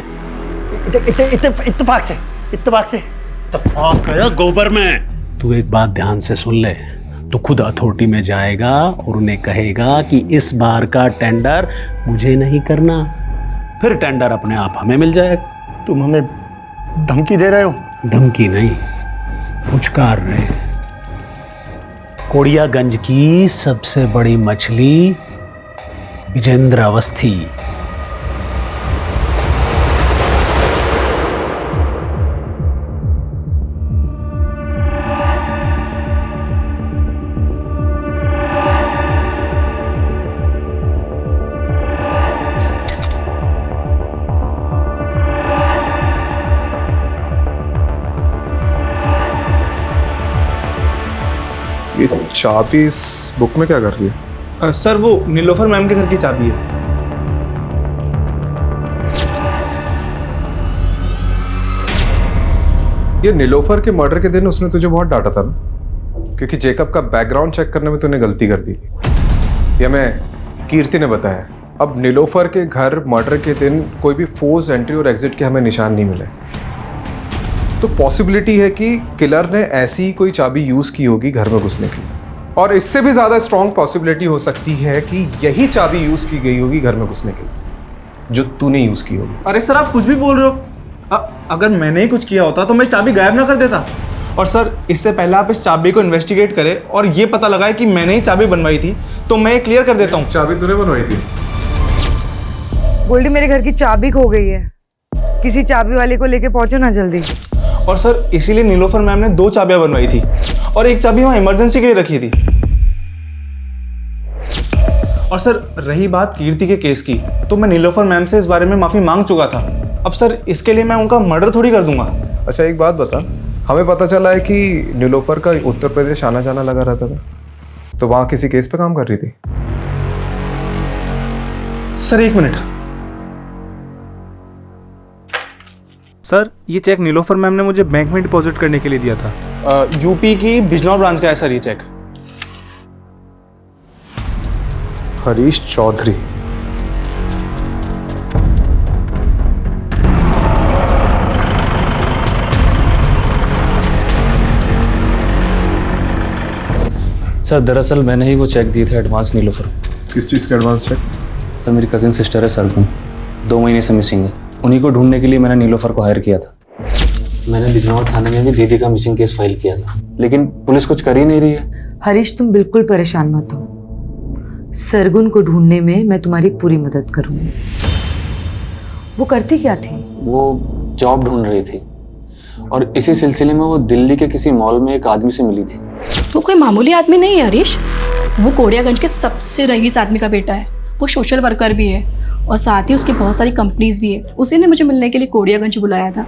इत्तेफाक से। इत्तेफाक गया गोबर में। तू एक बात ध्यान से सुन ले, तो खुद अथॉरिटी में जाएगा और उन्हें कहेगा कि इस बार का टेंडर मुझे नहीं करना, फिर टेंडर अपने आप हमें मिल जाएगा। तुम हमें धमकी दे रहे हो? धमकी नहीं, पुचकार रहे। कोड़ियागंज की सबसे बड़ी मछली विजेंद्र अवस्थी। ये चाबी इस बुक में क्या कर रही है? सर वो नीलोफर मैम के घर की चाबी है। ये नीलोफर के मर्डर के दिन उसने तुझे बहुत डांटा था ना, क्योंकि जेकब का बैकग्राउंड चेक करने में तूने गलती कर दी थी। ये हमें कीर्ति ने बताया। अब नीलोफर के घर मर्डर के दिन कोई भी फोर्स एंट्री और एग्जिट के हमें निशान नहीं मिले, तो पॉसिबिलिटी है कि किलर ने ऐसी कोई चाबी यूज की होगी घर में घुसने के लिए, और इससे भी ज्यादा स्ट्रॉन्ग पॉसिबिलिटी हो सकती है कि यही चाबी यूज की गई होगी घर में घुसने के लिए, जो तूने यूज की होगी। अरे सर आप कुछ भी बोल रहे हो। अगर मैंने ही कुछ किया होता तो मैं चाबी गायब ना कर देता। और सर इससे पहले आप इस चाबी को इन्वेस्टिगेट करें और ये पता लगाए कि मैंने ही चाबी बनवाई थी, तो मैं क्लियर कर देता हूँ। चाबी तूने बनवाई थी? गोल्डी, मेरे घर की चाबी खो गई है, किसी चाबी वाले को लेके पहुंचो ना जल्दी। और सर इसीलिए नीलोफर मैम ने 2 चाबियां बनवाई थी और एक चाबी वहां इमरजेंसी के लिए रखी थी। और सर रही बात कीर्ति के केस की, तो मैं नीलोफर मैम से इस बारे में माफी मांग चुका था। अब सर इसके लिए मैं उनका मर्डर थोड़ी कर दूंगा। अच्छा एक बात बता, हमें पता चला है कि नीलोफर का उत्तर प्रदेश आना जाना लगा रहता था, तो वहां किसी केस पे काम कर रही थी? Sir 1 minute. सर ये चेक नीलोफर मैम ने मुझे बैंक में डिपॉजिट करने के लिए दिया था। यूपी की बिजनौर ब्रांच का है सर ये चेक। हरीश चौधरी। सर दरअसल मैंने ही वो चेक दिए थे एडवांस नीलोफर। किस चीज़ का एडवांस चेक? सर मेरी कजिन सिस्टर है सरगुन, 2 महीने से मिसिंग है। उन्हीं को ढूंढने के लिए मैंने नीलोफर को हायर किया था। मैंने बिजनौर थाने में भी दीदी का मिसिंग केस फाइल किया था, लेकिन पुलिस कुछ कर ही नहीं रही है। हरीश तुम बिल्कुल परेशान मत हो, सरगुन को ढूंढने में मैं तुम्हारी पूरी मदद करूंगी। वो करती क्या थी? वो जॉब ढूंढ रही थी और इसी सिलसिले में वो दिल्ली के किसी मॉल में एक आदमी से मिली थी। वो कोई मामूली आदमी नहीं है हरीश, वो कोड़ियागंज के सबसे रईस आदमी का बेटा है। वो सोशल वर्कर भी है और साथ ही उसकी बहुत सारी कंपनीज भी है। उसी ने मुझे मिलने के लिए कोड़ियागंज बुलाया था।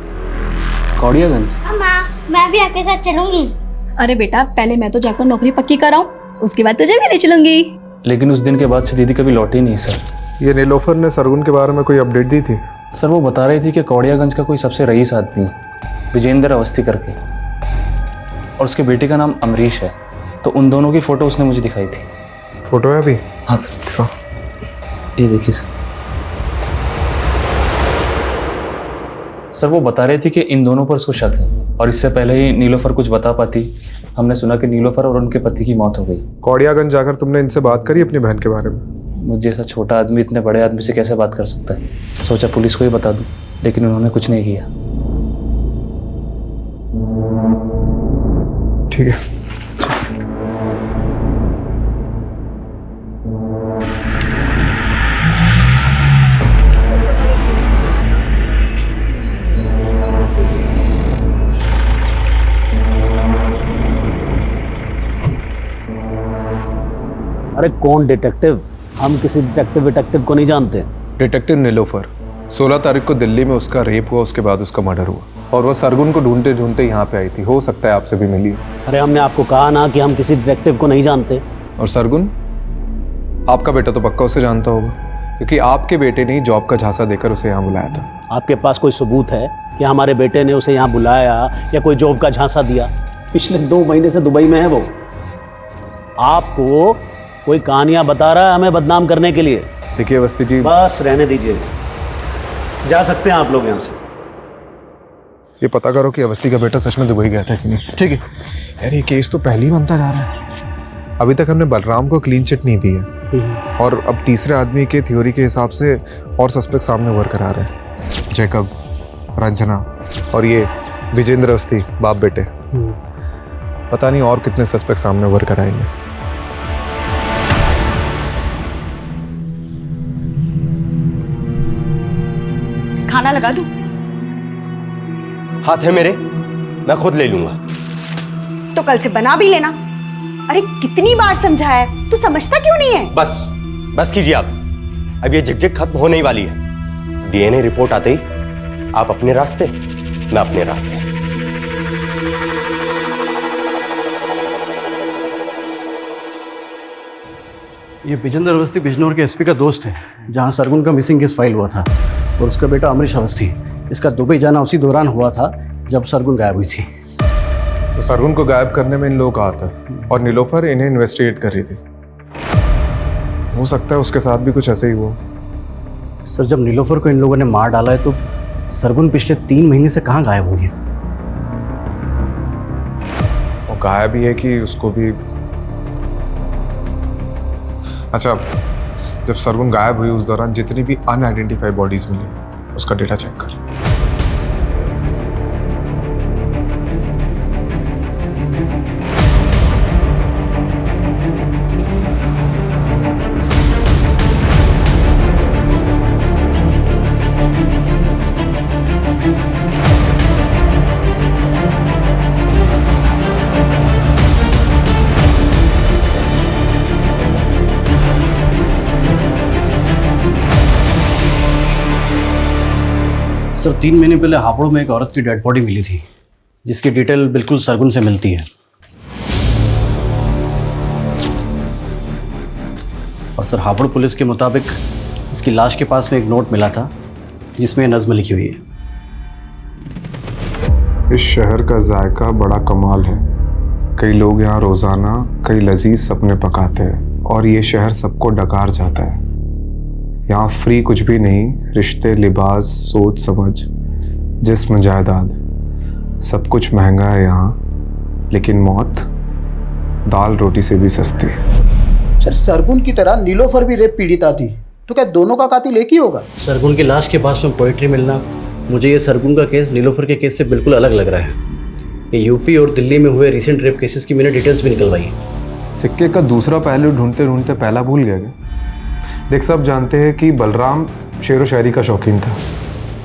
कोड़ियागंज? माँ मैं भी आपके साथ चलूंगी। अरे बेटा पहले मैं तो जाकर नौकरी पक्की कराऊं, उसके बाद तुझे भी ले चलूंगी। लेकिन उस दिन के बाद से दीदी कभी लौटी नहीं सर। ये नीलोफर ने सरगुन के बारे में कोई अपडेट दी थी? सर वो बता रही थी कि कोड़ियागंज का कोई सबसे रईस आदमी है, विजेंद्र अवस्थी करके, और उसके बेटे का नाम अमरीश है। तो उन दोनों की फोटो उसने मुझे दिखाई थी। फोटो है अभी? हाँ सर, ये देखिए सर वो बता रही थी कि इन दोनों पर उसको शक है, और इससे पहले ही नीलोफर कुछ बता पाती, हमने सुना कि नीलोफर और उनके पति की मौत हो गई। कोड़ियागंज जाकर तुमने इनसे बात करी अपनी बहन के बारे में? मुझे ऐसा छोटा आदमी इतने बड़े आदमी से कैसे बात कर सकता है? सोचा पुलिस को ही बता दूं, लेकिन उन्होंने कुछ नहीं किया। ठीक है। अरे कौन डिटेक्टिव? हम किसी डिटेक्टिव को नहीं जानते। डिटेक्टिव नीलोफर, 16 तारीख को दिल्ली में उसका रेप हुआ, उसके बाद उसका मर्डर हुआ, और वह सरगुन को ढूंढते ढूंढते यहाँ पे आई थी। हो सकता है आपसे भी मिली। अरे हमने आपको कहा ना कि हम किसी डिटेक्टिव को नहीं जानते। और सरगुन, आपका बेटा तो पक्का उसे जानता होगा, क्योंकि आपके बेटे ने जॉब का झांसा देकर उसे यहाँ बुलाया था। आपके पास कोई सबूत है कि हमारे बेटे ने उसे यहाँ बुलाया या कोई जॉब का झांसा दिया? पिछले 2 महीने से दुबई में है वो। आपको कोई कहानियां बता रहा है हमें बदनाम करने के लिए। देखिए अवस्थी जी, बस रहने दीजिए, जा सकते हैं आप लोग यहाँ से। ये पता करो कि अवस्थी का बेटा सच में दुबई गया था कि नहीं। ठीक है यार, ये केस तो पहले ही बनता जा रहा है। अभी तक हमने बलराम को क्लीन चिट नहीं दी है, और अब तीसरे आदमी के थ्योरी के हिसाब से और सस्पेक्ट सामने उभर कर आ रहे हैं। जैकब, रंजना और ये विजेंद्र अवस्थी, बाप बेटे। पता नहीं और कितने सस्पेक्ट सामने उभर कर आएंगे। खाना लगा दूं? हाथ है मेरे, मैं खुद ले लूंगा। तो कल से बना भी लेना। अरे कितनी बार समझाया है, तू समझता क्यों नहीं है? बस कीजिए आप, अब ये झिकझिक खत्म होने ही वाली है। डीएनए रिपोर्ट आते ही आप अपने रास्ते, मैं अपने रास्ते। ये विजेंद्र अवस्थी बिजनौर के एसपी का दोस्त है, जहां सरगुन का मिसिंग केस फाइल हुआ था, और उसका बेटा अमरीश अवस्थी। इसका दुबई जाना उसी दौरान हुआ था जब सरगुन गायब हुई थी। तो सरगुन को गायब करने में इन लोगों का हाथ है और नीलोफर इन्हें इन्वेस्टिगेट कर रही थी। हो सकता है उसके साथ भी कुछ ऐसे ही हुआ। सर जब नीलोफर को इन लोगों ने मार डाला है तो सरगुन पिछले 3 महीने से कहाँ गायब हुई है? वो गायब भी है कि उसको भी। अच्छा, जब सरगुन गायब हुई उस दौरान जितनी भी अनआइडेंटिफाइड बॉडीज मिली उसका डेटा चेक कर। सर 3 महीने पहले हापुड़ में एक औरत की डेड बॉडी मिली थी जिसकी डिटेल बिल्कुल सरगुन से मिलती है। और सर हापुड़ पुलिस के मुताबिक इसकी लाश के पास में एक नोट मिला था जिसमें नज़्म लिखी हुई है। इस शहर का जायका बड़ा कमाल है, कई लोग यहाँ रोजाना कई लजीज सपने पकाते हैं और ये शहर सबको डकार जाता है। यहाँ फ्री कुछ भी नहीं, रिश्ते, लिबास, सोच समझ, जिस्म, जायदाद, सब कुछ महंगा है यहाँ, लेकिन मौत दाल रोटी से भी सस्ती। सर सरगुन की तरह नीलोफर भी रेप पीड़िता थी, तो क्या दोनों का कातिल एक ही होगा? सरगुन की लाश के पास में पोएट्री मिलना, मुझे ये सरगुन का केस नीलोफर के केस से बिल्कुल अलग लग रहा है। ये यूपी और दिल्ली में हुए रिसेंट रेप केसेस की मैंने डिटेल्स भी निकलवाई है। सिक्के का दूसरा पहलू ढूंढते ढूंढते पहला भूल गया क्या? देख, सब जानते हैं कि बलराम शेर व शायरी का शौकीन था,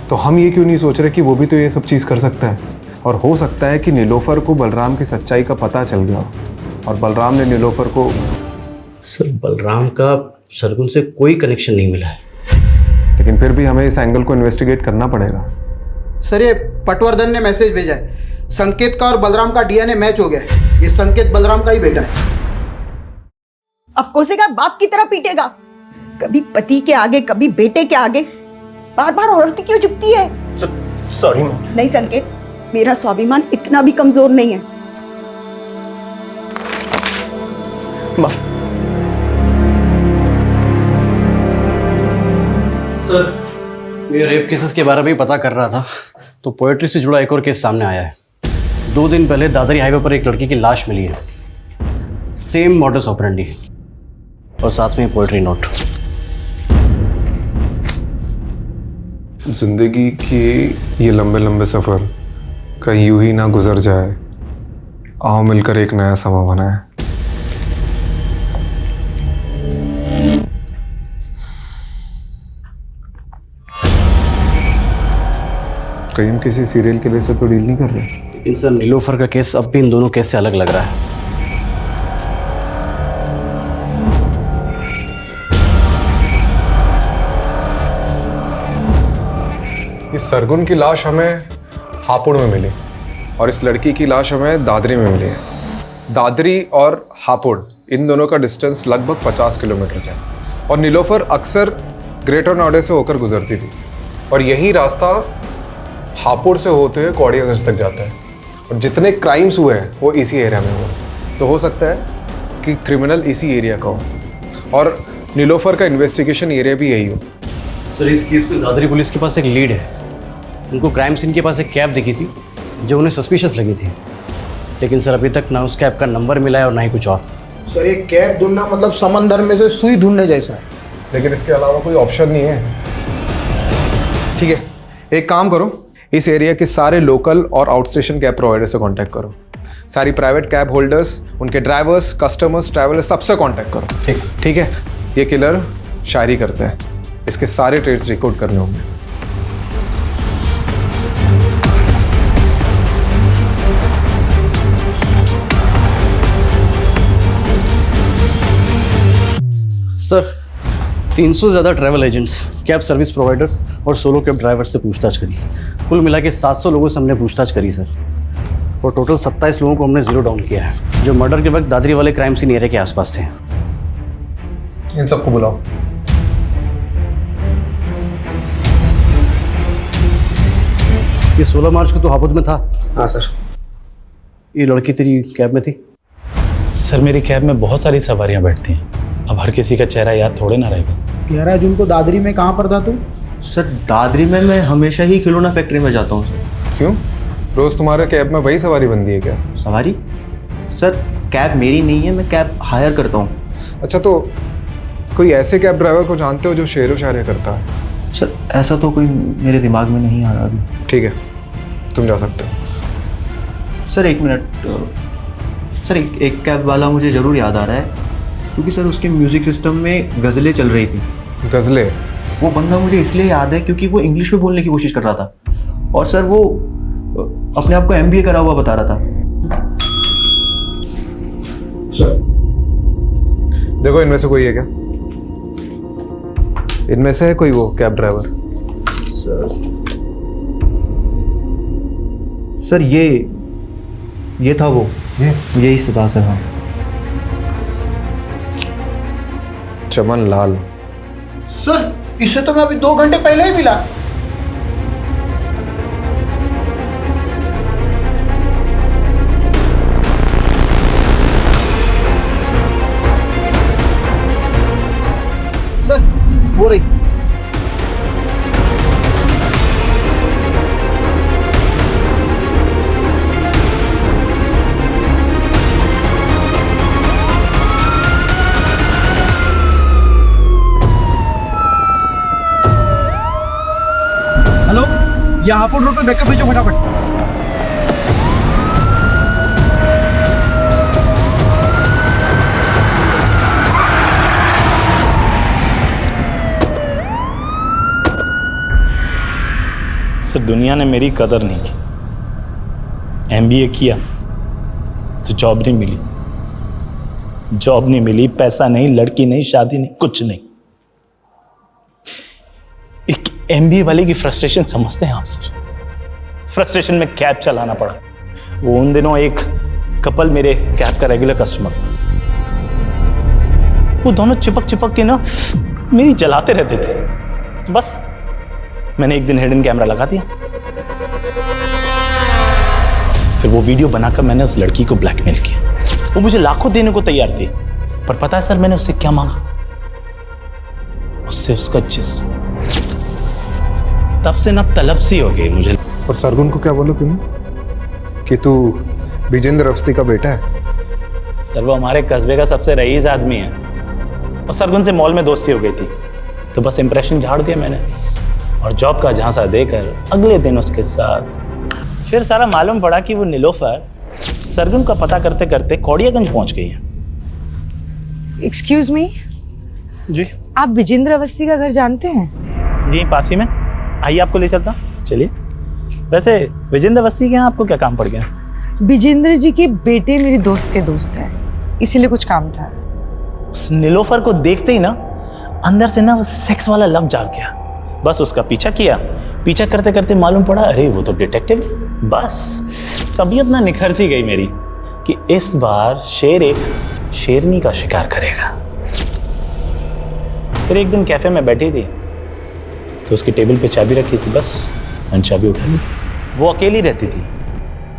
तो हम ये क्यों नहीं सोच रहे कि वो भी तो ये सब चीज़ कर सकता है। और हो सकता है कि नीलोफर को बलराम की सच्चाई का पता चल गया और बलराम ने नीलोफर को। सर बलराम का सरगुन से कोई कनेक्शन नहीं मिला है, लेकिन फिर भी हमें इस एंगल को इन्वेस्टिगेट करना पड़ेगा। सर ये पटवर्धन ने मैसेज भेजा है, संकेत का और बलराम का डीएनए मैच हो गया है। ये संकेत बलराम का ही बेटा है। अब कोसेगा बाप की तरह पीटेगा, कभी पति के आगे कभी बेटे के आगे, बार बार औरत क्यों झुकती है? सॉरी नहीं संकेत, मेरा स्वाभिमान इतना भी कमजोर नहीं है। सर मैं रेप केसेस के बारे में पता कर रहा था तो पोएट्री से जुड़ा एक और केस सामने आया है। 2 दिन पहले दादरी हाईवे पर एक लड़की की लाश मिली है, सेम मॉडस ऑपरेंडी और साथ में पोएट्री नोट। जिंदगी के ये लंबे लंबे सफ़र कहीं यूं ही ना गुजर जाए, आओ मिलकर एक नया समा बनाए। कहीं हम किसी सीरियल किलर से तो डील नहीं कर रहे। लेकिन सर नीलोफर का केस अब भी इन दोनों केस से अलग लग रहा है। इस सरगुन की लाश हमें हापुड़ में मिली और इस लड़की की लाश हमें दादरी में मिली है। दादरी और हापुड़ इन दोनों का डिस्टेंस लगभग 50 किलोमीटर है और नीलोफर अक्सर ग्रेटर नोएडा से होकर गुजरती थी और यही रास्ता हापुड़ से होते हुए कौड़ियागंज तक जाता है और जितने क्राइम्स हुए हैं वो इसी एरिया में हुए। तो हो सकता है कि क्रिमिनल इसी एरिया का हो और नीलोफर का इन्वेस्टिगेशन एरिया भी यही हो। सर इस केस में दादरी पुलिस के पास एक लीड है। उनको क्राइम सीन के पास एक कैब दिखी थी जो उन्हें सस्पिशियस लगी थी, लेकिन सर अभी तक ना उस कैब का नंबर मिला है और ना ही कुछ और। सर ये कैब ढूंढना मतलब समंदर में से सुई ढूंढने जैसा है। लेकिन इसके अलावा कोई ऑप्शन नहीं है। ठीक है, एक काम करो, इस एरिया के सारे लोकल और आउट स्टेशन कैब प्रोवाइडर से कांटेक्ट करो। सारी प्राइवेट कैब होल्डर्स, उनके ड्राइवर्स, कस्टमर्स, ट्रैवलर्स, सबसे कांटेक्ट करो। ठीक है। ये किलर शायरी करते हैं, इसके सारे ट्रेड्स रिकॉर्ड करने होंगे। सर 300 से ज़्यादा travel agents, cab service providers और सोलो कैब ड्राइवर से पूछताछ करी। कुल मिला के 700 लोगों से हमने पूछताछ करी सर, और टोटल 27 लोगों को हमने जीरो डाउन किया है जो मर्डर के वक्त दादरी वाले क्राइम सीन एरिया के आसपास थे। इन सबको बुलाओ। ये 16 मार्च को तो हापुड़ में था, हाँ सर। ये लड़की तेरी कैब में थी? सर मेरी कैब में बहुत सारी सवारियां बैठती हैं, अब हर किसी का चेहरा याद थोड़े ना रहेगा। 11 जून को दादरी में कहाँ पर था तू? सर दादरी में मैं हमेशा ही खिलौना फैक्ट्री में जाता हूँ सर। क्यों? रोज तुम्हारे कैब में वही सवारी बनती है क्या? सवारी? सर कैब मेरी नहीं है, मैं कैब हायर करता हूँ। अच्छा, तो कोई ऐसे कैब ड्राइवर को जानते हो जो शेरो शायरी करता है? सर ऐसा तो कोई मेरे दिमाग में नहीं आ रहा अभी। ठीक है, तुम जा सकते हो। सर एक मिनट, सर एक कैब वाला मुझे ज़रूर याद आ रहा है, क्योंकि सर उसके म्यूज़िक सिस्टम में गज़लें चल रही थी। गज़लें? वो बंदा मुझे इसलिए याद है क्योंकि वो इंग्लिश में बोलने की कोशिश कर रहा था, और सर वो अपने आप को MBA करा हुआ बता रहा था। देखो इनमें से कोई है क्या? इनमें से है कोई वो कैब ड्राइवर? सर ये था वो, यही सुधा सर। हाँ चमन लाल। सर इससे तो मैं अभी 2 घंटे पहले ही मिला। सर वो रही। हेलो, ये हापुड़ रोड पे बैकअप भेजो फटाफट। सर दुनिया ने मेरी कदर नहीं की। MBA किया तो जॉब नहीं मिली, जॉब नहीं मिली, पैसा नहीं, लड़की नहीं, शादी नहीं, कुछ नहीं। एक MBA वाले की फ्रस्ट्रेशन समझते हैं आप सर? फ्रस्ट्रेशन में कैब चलाना पड़ा। वो उन दिनों एक कपल मेरे कैब का रेगुलर कस्टमर था। वो दोनों चिपक चिपक के ना मेरी जलाते रहते थे। तो बस मैंने एक दिन हिडन कैमरा लगा दिया, फिर वो वीडियो बनाकर मैंने उस लड़की को ब्लैकमेल किया। वो मुझे लाखों देने को तैयार थी, पर पता है सर मैंने उससे क्या मांगा? उससे उसका जिस्म। तब से ना तलब सी हो गई मुझे। और सरगुन को क्या बोला तुमने कि तू विजेंद्र अवस्थी का बेटा है? सर वो हमारे कस्बे का सबसे रईस आदमी है, और सरगुन से मॉल में दोस्ती हो गई थी, तो बस इंप्रेशन झाड़ दिया मैंने और जॉब का झांसा देकर अगले दिन उसके साथ। फिर सारा मालूम पड़ा कि वो नीलोफर सरगुन का पता करते करते कौड़ियागंज पहुंच गई है। एक्सक्यूज मी जी, आप विजेंद्र अवस्थी का घर जानते हैं? जी पास ही में, आइए आपको ले चलता। चलिए। वैसे विजेंद्र अवस्थी के यहाँ आपको क्या काम पड़ गया? विजेंद्र जी के बेटे मेरी दोस्त के दोस्त हैं, इसीलिए कुछ काम था। उस नीलोफर को देखते ही ना अंदर से ना वो सेक्स वाला लव जाग गया। बस उसका पीछा किया, पीछा करते करते मालूम पड़ा अरे वो तो डिटेक्टिव। बस तबीयत ना निखर सी गई मेरी कि इस बार शेर एक शेरनी का शिकार करेगा। फिर एक दिन कैफे में बैठी थी तो उसकी टेबल पे चाबी रखी थी, बस मैंने चाबी उठा ली। वो अकेली रहती थी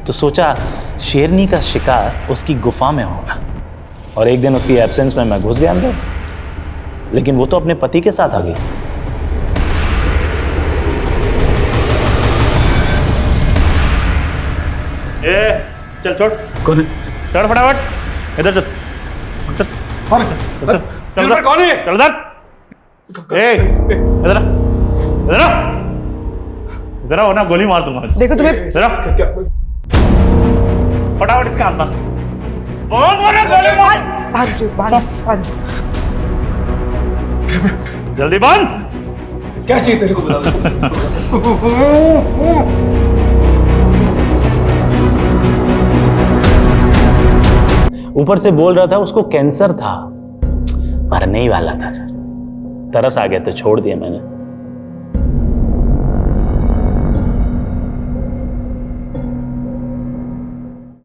तो सोचा शेरनी का शिकार उसकी गुफा में होगा, और एक दिन उसकी एब्सेंस में मैं घुस गया अंदर, लेकिन वो तो अपने पति के साथ आ गई। चल छोड़। कौन है? चढ़ फटाफट, इधर चल। चल कौन है? चल इधर। कौन है? चल इधर। ए इधर आ, इधर आ, इधर आओ ना गोली मार दूंगा। देखो तुम्हें इधर आ, फटाफट इसके हाथ में गोली मार। जल्दी बंद। क्या चाहिए तेरे को बता। ऊपर से बोल रहा था उसको कैंसर था, मरने ही वाला था सर। तरस आ गया तो छोड़ दिया मैंने।